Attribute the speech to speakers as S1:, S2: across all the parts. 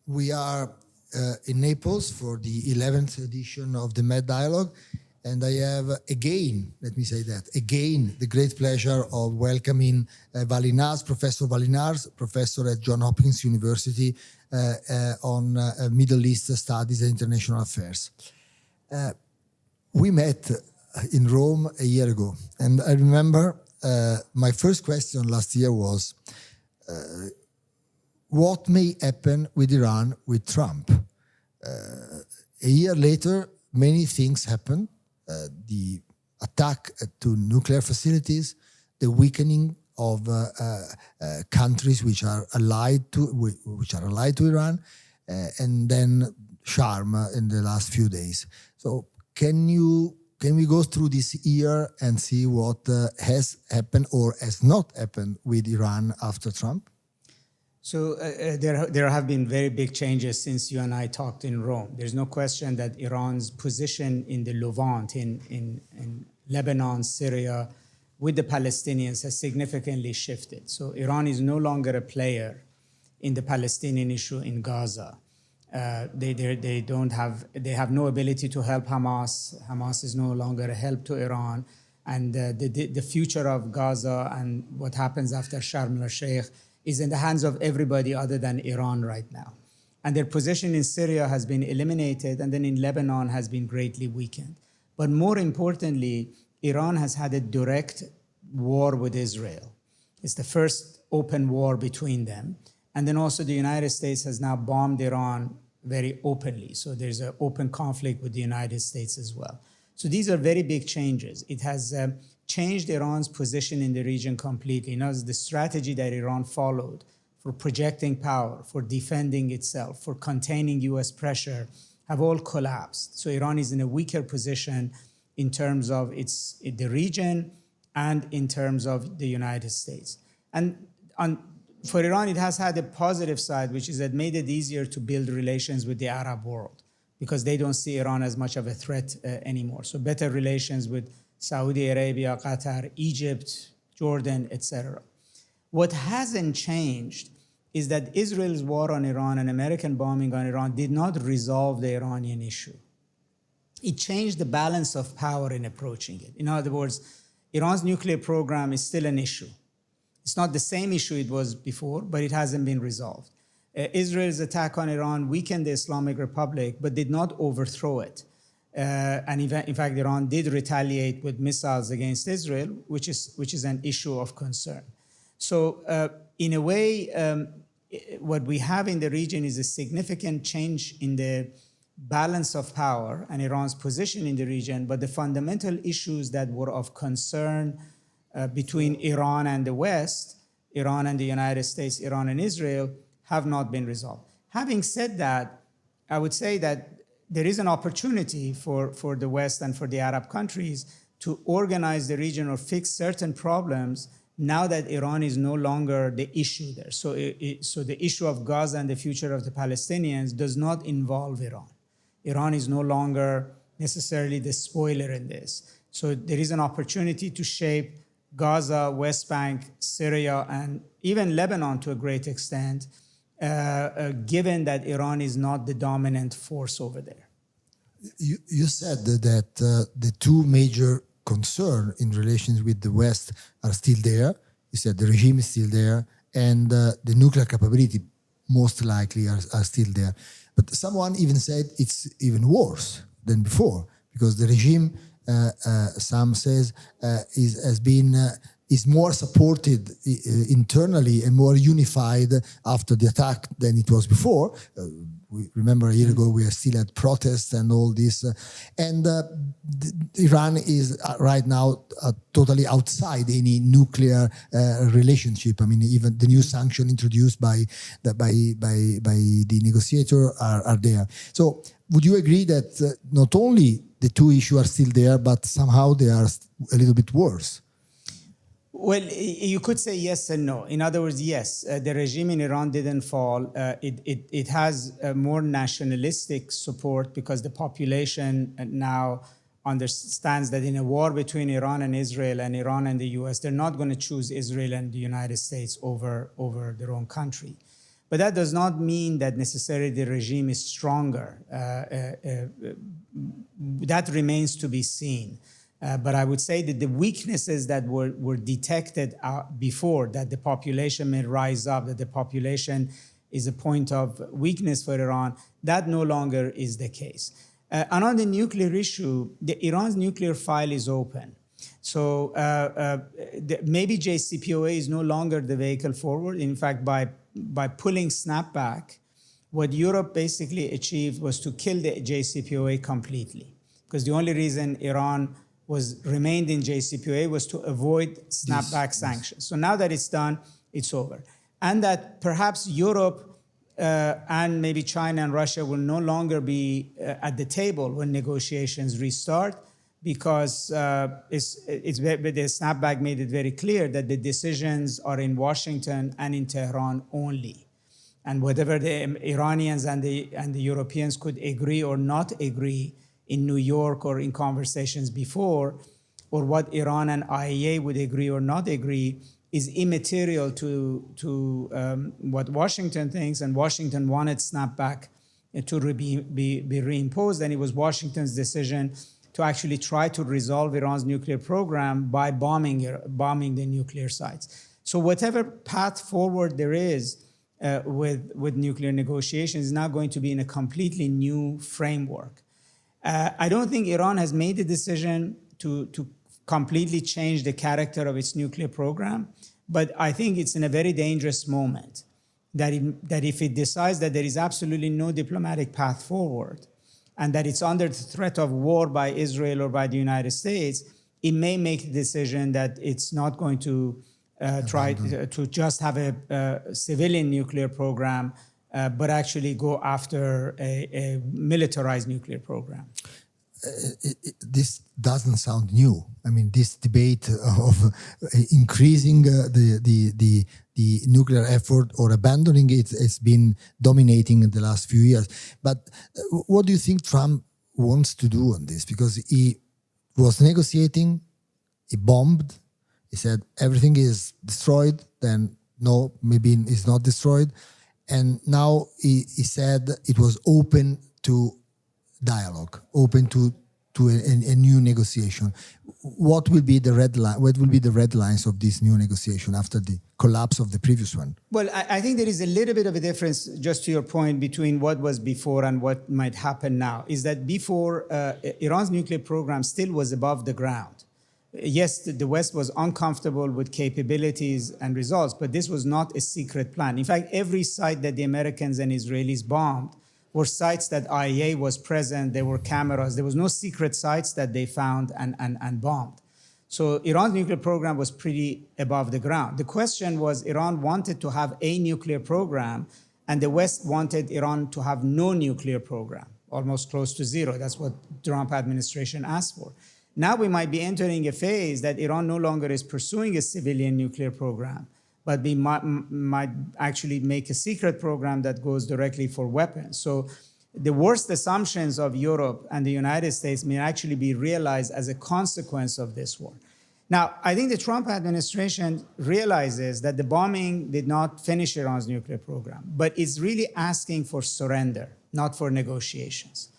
S1: We are in Naples for the 11th edition of the Med Dialogue, and I have again, let me say that, again, the great pleasure of welcoming Vali Nasr, Professor Vali Nasr, professor at Johns Hopkins University on Middle East Studies and International Affairs. We met in Rome a year ago, and I remember my first question last year was, what may happen with Iran with Trump? A year later, many things happened. The attack to nuclear facilities, the weakening of countries which are allied to Iran, and then Sharm in the last few days. So can we go through this year and see what has happened or has not happened with Iran after Trump?
S2: So there have been very big changes since you and I talked in Rome. There's no question that Iran's position in the Levant, in Lebanon, Syria, with the Palestinians has significantly shifted. So Iran is no longer a player in the Palestinian issue in Gaza. They have no ability to help Hamas. Hamas is no longer a help to Iran. And the future of Gaza and what happens after Sharm el-Sheikh is in the hands of everybody other than Iran right now. And their position in Syria has been eliminated, and then in Lebanon has been greatly weakened. But more importantly, Iran has had a direct war with Israel. It's the first open war between them. And then also the United States has now bombed Iran very openly. So there's an open conflict with the United States as well. So these are very big changes. It has changed Iran's position in the region completely. You know, the strategy that Iran followed for projecting power, for defending itself, for containing US pressure, have all collapsed. So Iran is in a weaker position in terms of the region and in terms of the United States. And for Iran, it has had a positive side, which is that it made it easier to build relations with the Arab world because they don't see Iran as much of a threat anymore. So better relations with Saudi Arabia, Qatar, Egypt, Jordan, etc. What hasn't changed is that Israel's war on Iran and American bombing on Iran did not resolve the Iranian issue. It changed the balance of power in approaching it. In other words, Iran's nuclear program is still an issue. It's not the same issue it was before, but it hasn't been resolved. Israel's attack on Iran weakened the Islamic Republic, but did not overthrow it. And in fact, Iran did retaliate with missiles against Israel, which is an issue of concern. So in a way, what we have in the region is a significant change in the balance of power and Iran's position in the region, but the fundamental issues that were of concern between Iran and the West, Iran and the United States, Iran and Israel, have not been resolved. Having said that, I would say that there is an opportunity for the West and for the Arab countries to organize the region or fix certain problems now that Iran is no longer the issue there. So the issue of Gaza and the future of the Palestinians does not involve Iran. Iran is no longer necessarily the spoiler in this. So there is an opportunity to shape Gaza, West Bank, Syria, and even Lebanon to a great extent, given that Iran is not the dominant force over there.
S1: You said that the two major concerns in relations with the West are still there. You said the regime is still there, and the nuclear capability most likely are still there. But someone even said it's even worse than before, because the regime, some says, is more supported internally and more unified after the attack than it was before. We remember a year ago we still had protests and all this. Iran is right now totally outside any nuclear relationship. I mean, even the new sanction introduced by the negotiator are there. So would you agree that not only the two issues are still there, but somehow they are a little bit worse?
S2: Well, you could say yes and no. In other words, yes, the regime in Iran didn't fall. It has more nationalistic support because the population now understands that in a war between Iran and Israel and Iran and the US, they're not going to choose Israel and the United States over their own country. But that does not mean that necessarily the regime is stronger. That remains to be seen. But I would say that the weaknesses that were detected before, that the population may rise up, that the population is a point of weakness for Iran, that no longer is the case. And on the nuclear issue, Iran's nuclear file is open. So maybe JCPOA is no longer the vehicle forward. In fact, by pulling snapback, what Europe basically achieved was to kill the JCPOA completely. Because the only reason Iran remained in JCPOA was to avoid snapback sanctions. So now that it's done, it's over. And that perhaps Europe and maybe China and Russia will no longer be at the table when negotiations restart, because the snapback made it very clear that the decisions are in Washington and in Tehran only. And whatever the Iranians and the Europeans could agree or not agree in New York or in conversations before, or what Iran and IAEA would agree or not agree, is immaterial to what Washington thinks. And Washington wanted snapback to be reimposed, and it was Washington's decision to actually try to resolve Iran's nuclear program by bombing the nuclear sites. So whatever path forward there is with nuclear negotiations is now going to be in a completely new framework. I don't think Iran has made the decision to completely change the character of its nuclear program, but I think it's in a very dangerous moment that if it decides that there is absolutely no diplomatic path forward and that it's under the threat of war by Israel or by the United States, it may make the decision that it's not going to try to just have a civilian nuclear program, but actually go after a militarized nuclear program.
S1: This doesn't sound new. I mean, this debate of increasing the nuclear effort or abandoning it has been dominating in the last few years. But what do you think Trump wants to do on this? Because he was negotiating, he bombed, he said everything is destroyed, then no, maybe it's not destroyed. And now he said it was open to dialogue, open to a new negotiation. What will be the red line? What will be the red lines of this new negotiation after the collapse of the previous one?
S2: Well, I think there is a little bit of a difference, just to your point, between what was before and what might happen now. Is that before, Iran's nuclear program still was above the ground. Yes, the West was uncomfortable with capabilities and results, but this was not a secret plan. In fact, every site that the Americans and Israelis bombed were sites that IAEA was present, there were cameras, there was no secret sites that they found and bombed. So Iran's nuclear program was pretty above the ground. The question was, Iran wanted to have a nuclear program, and the West wanted Iran to have no nuclear program, almost close to zero. That's what the Trump administration asked for. Now we might be entering a phase that Iran no longer is pursuing a civilian nuclear program, but we might actually make a secret program that goes directly for weapons. So the worst assumptions of Europe and the United States may actually be realized as a consequence of this war. Now, I think the Trump administration realizes that the bombing did not finish Iran's nuclear program, but it's really asking for surrender, not for negotiations.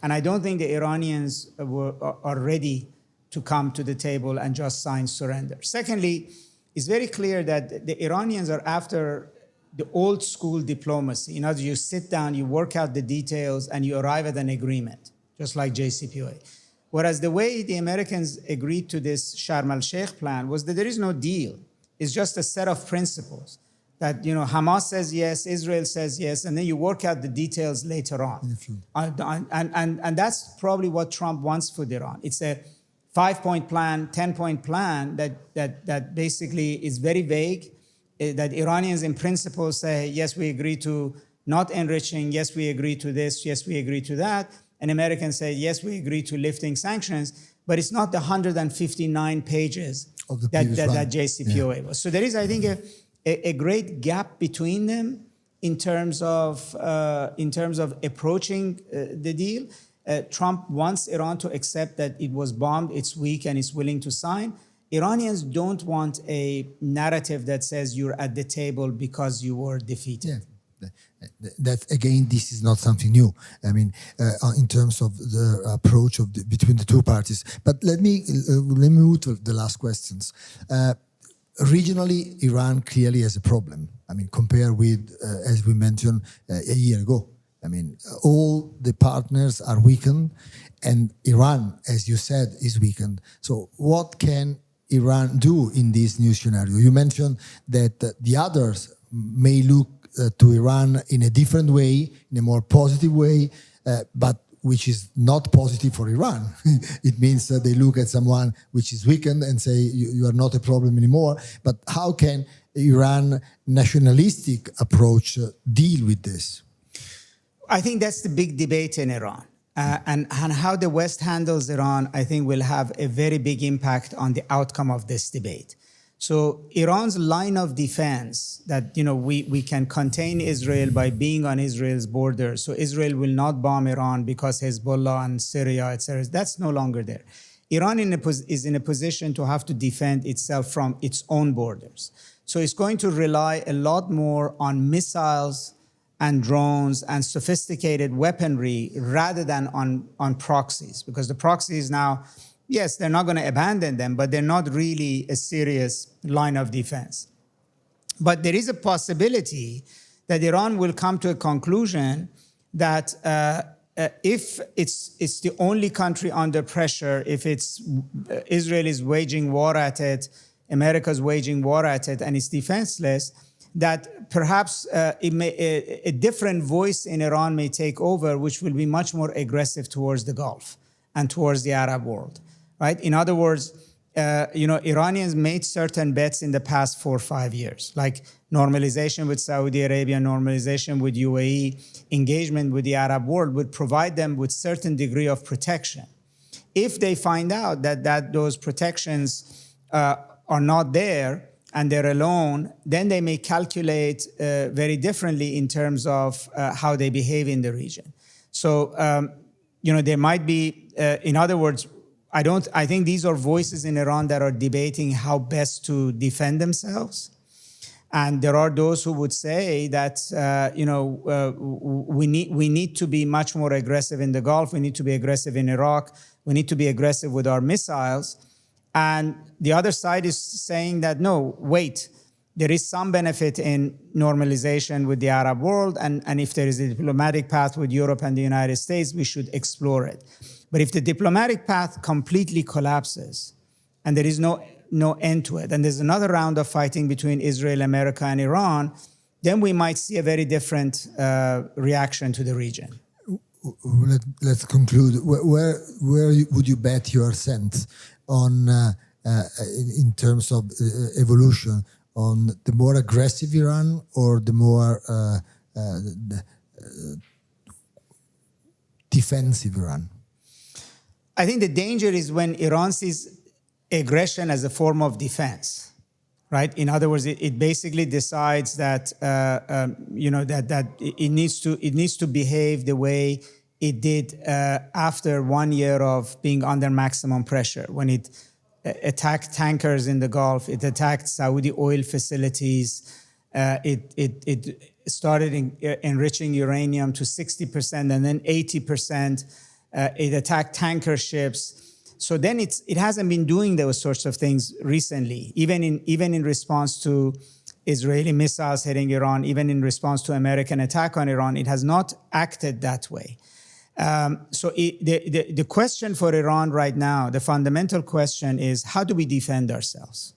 S2: And I don't think the Iranians are ready to come to the table and just sign surrender. Secondly, it's very clear that the Iranians are after the old school diplomacy. In other words, you sit down, you work out the details, and you arrive at an agreement, just like JCPOA. Whereas the way the Americans agreed to this Sharm el-Sheikh plan was that there is no deal. It's just a set of principles that, Hamas says yes, Israel says yes, and then you work out the details later on. And that's probably what Trump wants for Iran. It's a 5-point plan, 10-point plan that basically is very vague, that Iranians in principle say, yes, we agree to not enriching, yes, we agree to this, yes, we agree to that, and Americans say, yes, we agree to lifting sanctions, but it's not the 159 pages of that JCPOA was. So there is, I think, a great gap between them in terms of approaching the deal. Trump wants Iran to accept that it was bombed, it's weak, and it's willing to sign. Iranians don't want a narrative that says you're at the table because you were defeated.
S1: Yeah, That again, this is not something new. I mean, in terms of the approach of between the two parties. But let me move to the last questions. Regionally, Iran clearly has a problem. I mean, compared with, as we mentioned, a year ago. I mean, all the partners are weakened, and Iran, as you said, is weakened. So what can Iran do in this new scenario? You mentioned that the others may look to Iran in a different way, in a more positive way, but which is not positive for Iran. It means that they look at someone which is weakened and say, you are not a problem anymore. But how can Iran nationalistic approach deal with this?
S2: I think that's the big debate in Iran. And how the West handles Iran, I think, will have a very big impact on the outcome of this debate. So Iran's line of defense that, we can contain Israel by being on Israel's border, so Israel will not bomb Iran because Hezbollah and Syria, etc., that's no longer there. Iran is in a position to have to defend itself from its own borders. So it's going to rely a lot more on missiles and drones and sophisticated weaponry rather than on proxies, because the proxies now, yes, they're not going to abandon them, but they're not really a serious line of defense. But there is a possibility that Iran will come to a conclusion that if it's the only country under pressure, if Israel is waging war at it, America's waging war at it, and it's defenseless, that perhaps a different voice in Iran may take over, which will be much more aggressive towards the Gulf and towards the Arab world, right? In other words, Iranians made certain bets in the past 4 or 5 years, like normalization with Saudi Arabia, normalization with UAE, engagement with the Arab world would provide them with certain degree of protection. If they find out that those protections are not there, and they're alone, then they may calculate very differently in terms of how they behave in the region. So, there might be, in other words, I think these are voices in Iran that are debating how best to defend themselves. And there are those who would say that, we need to be much more aggressive in the Gulf. We need to be aggressive in Iraq. We need to be aggressive with our missiles. And the other side is saying that, no, wait, there is some benefit in normalization with the Arab world, and if there is a diplomatic path with Europe and the United States, we should explore it. But if the diplomatic path completely collapses and there is no end to it, and there's another round of fighting between Israel, America, and Iran, then we might see a very different reaction to the region.
S1: Let's conclude. Where would you bet your cent on, in terms of evolution, on the more aggressive Iran or the more defensive Iran?
S2: I think the danger is when Iran sees aggression as a form of defense, right? In other words, it basically decides that that it needs to behave the way it did after 1 year of being under maximum pressure, when it attacked tankers in the Gulf, it attacked Saudi oil facilities, it started enriching uranium to 60% and then 80%. It attacked tanker ships. So then it hasn't been doing those sorts of things recently, even in response to Israeli missiles hitting Iran, even in response to American attack on Iran, it has not acted that way. So the question for Iran right now, the fundamental question is, how do we defend ourselves,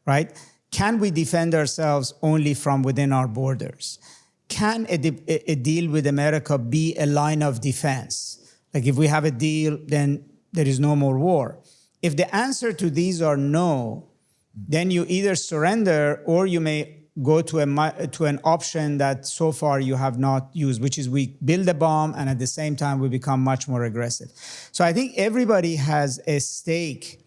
S2: right? Can we defend ourselves only from within our borders? Can a deal with America be a line of defense? Like if we have a deal, then there is no more war. If the answer to these are no, then you either surrender or you may go to an option that so far you have not used, which is we build a bomb and at the same time we become much more aggressive. So I think everybody has a stake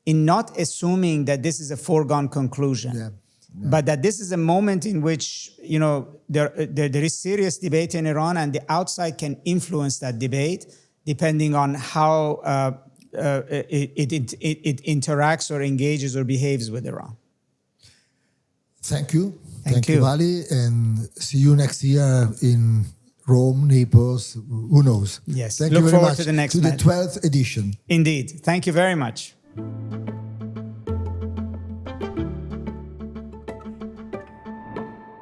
S2: in not assuming that this is a foregone conclusion, but that this is a moment in which there is serious debate in Iran, and the outside can influence that debate depending on how it interacts or engages or behaves with Iran.
S1: Thank you.
S2: Thank
S1: you,
S2: you.
S1: Vali, and see you next year in Rome, Naples, who knows.
S2: Yes.
S1: Thank
S2: Look
S1: you very
S2: forward
S1: much
S2: to the next
S1: to the
S2: match.
S1: 12th edition.
S2: Indeed. Thank you very much.